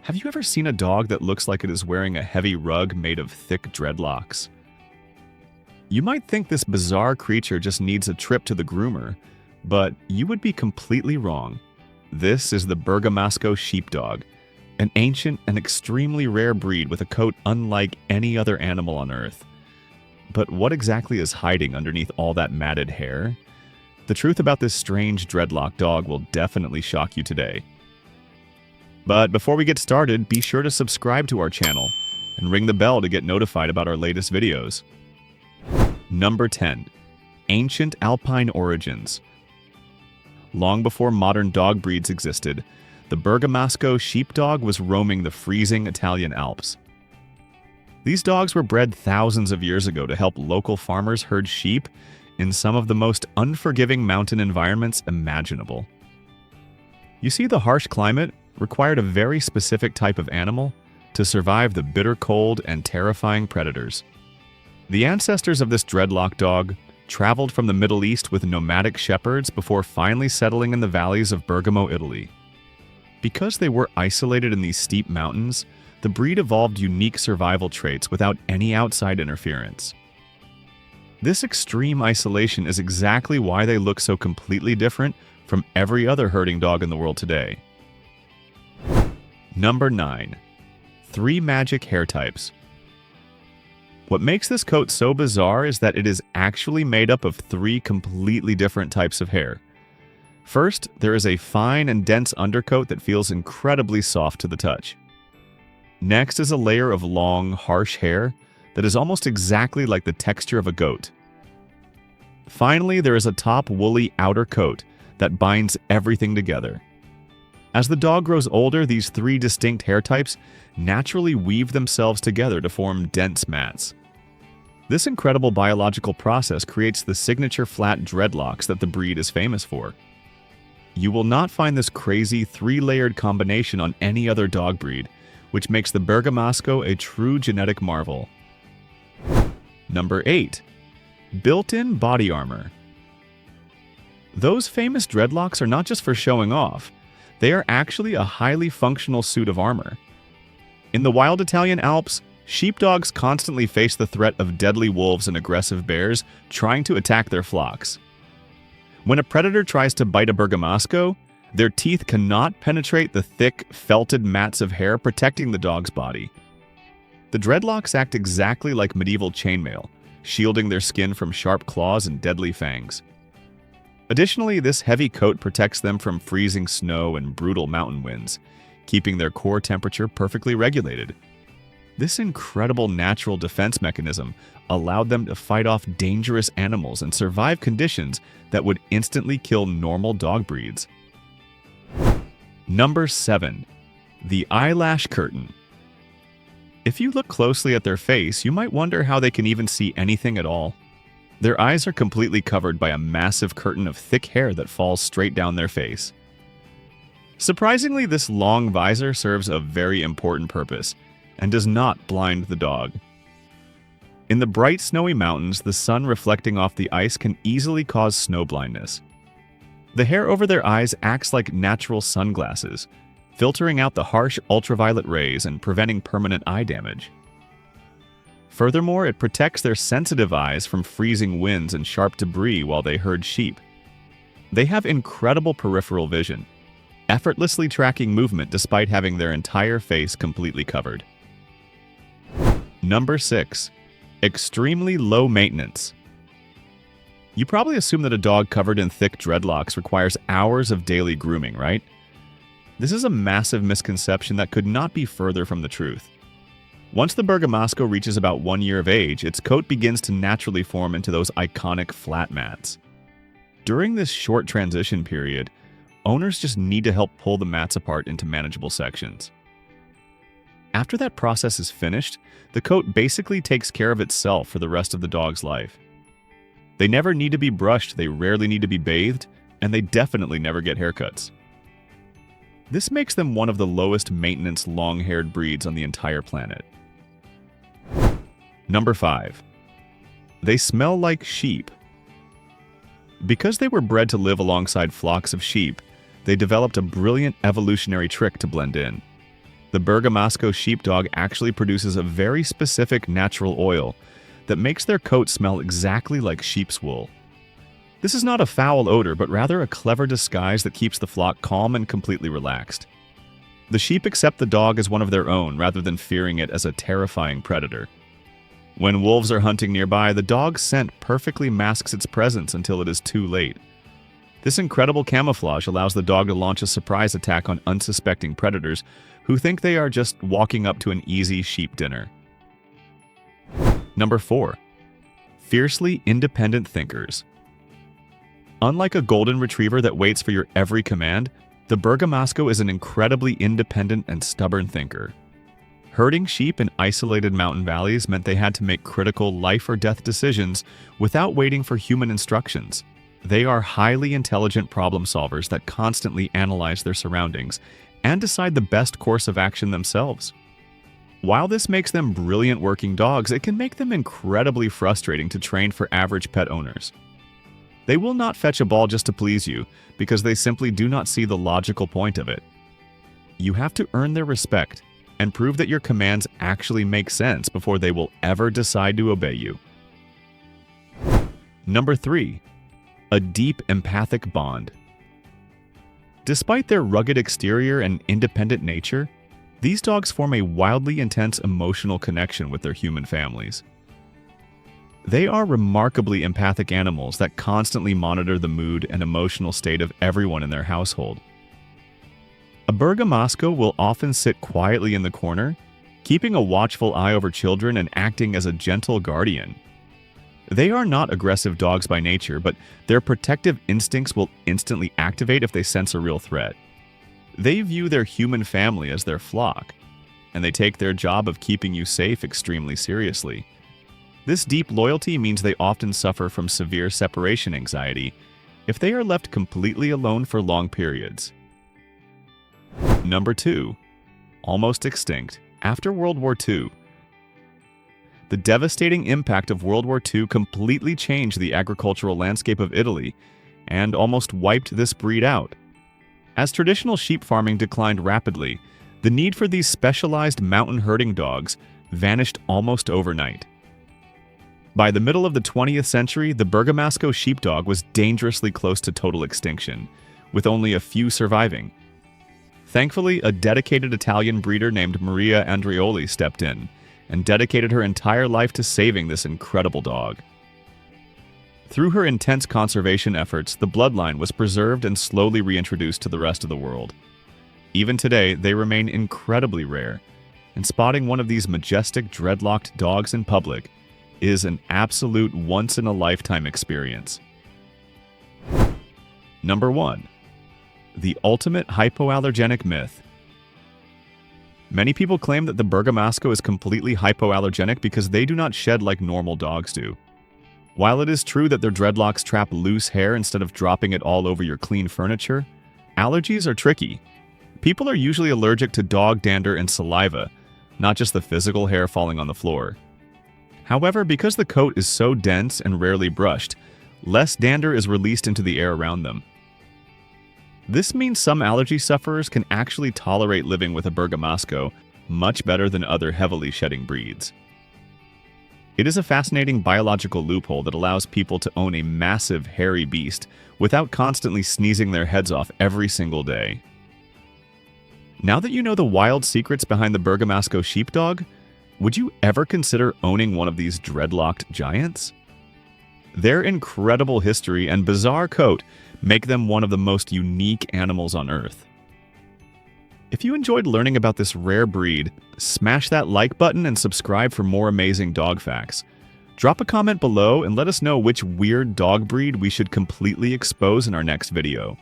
Have you ever seen a dog that looks like it is wearing a heavy rug made of thick dreadlocks? You might think this bizarre creature just needs a trip to the groomer, but you would be completely wrong. This is the Bergamasco Sheepdog, an ancient and extremely rare breed with a coat unlike any other animal on Earth. But what exactly is hiding underneath all that matted hair? The truth about this strange dreadlock dog will definitely shock you today. But before we get started, be sure to subscribe to our channel and ring the bell to get notified about our latest videos. Number 10. Ancient Alpine Origins. Long before modern dog breeds existed, the Bergamasco Sheepdog was roaming the freezing Italian Alps. These dogs were bred thousands of years ago to help local farmers herd sheep in some of the most unforgiving mountain environments imaginable. You see, the harsh climate required a very specific type of animal to survive the bitter cold and terrifying predators. The ancestors of this dreadlock dog traveled from the Middle East with nomadic shepherds before finally settling in the valleys of Bergamo, Italy. Because they were isolated in these steep mountains, the breed evolved unique survival traits without any outside interference. This extreme isolation is exactly why they look so completely different from every other herding dog in the world today. Number 9. 3 magic hair types. What makes this coat so bizarre is that it is actually made up of 3 completely different types of hair. First, there is a fine and dense undercoat that feels incredibly soft to the touch. Next is a layer of long, harsh hair that is almost exactly like the texture of a goat. Finally, there is a top woolly outer coat that binds everything together. As the dog grows older, these 3 distinct hair types naturally weave themselves together to form dense mats. This incredible biological process creates the signature flat dreadlocks that the breed is famous for. You will not find this crazy 3-layered combination on any other dog breed, which makes the Bergamasco a true genetic marvel. Number 8. Built-in body armor. Those famous dreadlocks are not just for showing off. They are actually a highly functional suit of armor. In the wild Italian Alps, sheepdogs constantly face the threat of deadly wolves and aggressive bears trying to attack their flocks. When a predator tries to bite a Bergamasco, their teeth cannot penetrate the thick, felted mats of hair protecting the dog's body. The dreadlocks act exactly like medieval chainmail, shielding their skin from sharp claws and deadly fangs. Additionally, this heavy coat protects them from freezing snow and brutal mountain winds, keeping their core temperature perfectly regulated. This incredible natural defense mechanism allowed them to fight off dangerous animals and survive conditions that would instantly kill normal dog breeds. Number 7. The eyelash curtain. If you look closely at their face, you might wonder how they can even see anything at all. Their eyes are completely covered by a massive curtain of thick hair that falls straight down their face. Surprisingly, this long visor serves a very important purpose and does not blind the dog. In the bright snowy mountains, the sun reflecting off the ice can easily cause snow blindness. The hair over their eyes acts like natural sunglasses, filtering out the harsh ultraviolet rays and preventing permanent eye damage. Furthermore, it protects their sensitive eyes from freezing winds and sharp debris while they herd sheep. They have incredible peripheral vision, effortlessly tracking movement despite having their entire face completely covered. Number 6. Extremely low maintenance. You probably assume that a dog covered in thick dreadlocks requires hours of daily grooming, right? This is a massive misconception that could not be further from the truth. Once the Bergamasco reaches about 1 year of age, its coat begins to naturally form into those iconic flat mats. During this short transition period, owners just need to help pull the mats apart into manageable sections. After that process is finished, the coat basically takes care of itself for the rest of the dog's life. They never need to be brushed, they rarely need to be bathed, and they definitely never get haircuts. This makes them one of the lowest maintenance long-haired breeds on the entire planet. Number 5. They smell like sheep. Because they were bred to live alongside flocks of sheep, they developed a brilliant evolutionary trick to blend in. The Bergamasco Sheepdog actually produces a very specific natural oil that makes their coat smell exactly like sheep's wool. This is not a foul odor, but rather a clever disguise that keeps the flock calm and completely relaxed. The sheep accept the dog as one of their own rather than fearing it as a terrifying predator. When wolves are hunting nearby, the dog's scent perfectly masks its presence until it is too late. This incredible camouflage allows the dog to launch a surprise attack on unsuspecting predators who think they are just walking up to an easy sheep dinner. Number 4. Fiercely independent thinkers. Unlike a golden retriever that waits for your every command, the Bergamasco is an incredibly independent and stubborn thinker. Herding sheep in isolated mountain valleys meant they had to make critical life-or-death decisions without waiting for human instructions. They are highly intelligent problem solvers that constantly analyze their surroundings and decide the best course of action themselves. While this makes them brilliant working dogs, it can make them incredibly frustrating to train for average pet owners. They will not fetch a ball just to please you because they simply do not see the logical point of it. You have to earn their respect and prove that your commands actually make sense before they will ever decide to obey you. Number 3. A deep empathic bond. Despite their rugged exterior and independent nature, these dogs form a wildly intense emotional connection with their human families. They are remarkably empathic animals that constantly monitor the mood and emotional state of everyone in their household. A Bergamasco will often sit quietly in the corner, keeping a watchful eye over children and acting as a gentle guardian. They are not aggressive dogs by nature, but their protective instincts will instantly activate if they sense a real threat. They view their human family as their flock, and they take their job of keeping you safe extremely seriously. This deep loyalty means they often suffer from severe separation anxiety if they are left completely alone for long periods. Number 2. Almost extinct. After World War II, the devastating impact of World War II completely changed the agricultural landscape of Italy and almost wiped this breed out. As traditional sheep farming declined rapidly, the need for these specialized mountain herding dogs vanished almost overnight. By the middle of the 20th century, the Bergamasco Sheepdog was dangerously close to total extinction, with only a few surviving. Thankfully, a dedicated Italian breeder named Maria Andreoli stepped in and dedicated her entire life to saving this incredible dog. Through her intense conservation efforts, the bloodline was preserved and slowly reintroduced to the rest of the world. Even today, they remain incredibly rare, and spotting one of these majestic dreadlocked dogs in public is an absolute once-in-a-lifetime experience. Number 1. The ultimate hypoallergenic myth. Many people claim that the Bergamasco is completely hypoallergenic because they do not shed like normal dogs do. While it is true that their dreadlocks trap loose hair instead of dropping it all over your clean furniture, allergies are tricky. People are usually allergic to dog dander and saliva, not just the physical hair falling on the floor. However, because the coat is so dense and rarely brushed, less dander is released into the air around them. This means some allergy sufferers can actually tolerate living with a Bergamasco much better than other heavily shedding breeds. It is a fascinating biological loophole that allows people to own a massive, hairy beast without constantly sneezing their heads off every single day. Now that you know the wild secrets behind the Bergamasco Sheepdog, would you ever consider owning one of these dreadlocked giants? Their incredible history and bizarre coat make them one of the most unique animals on Earth. If you enjoyed learning about this rare breed, smash that like button and subscribe for more amazing dog facts. Drop a comment below and let us know which weird dog breed we should completely expose in our next video.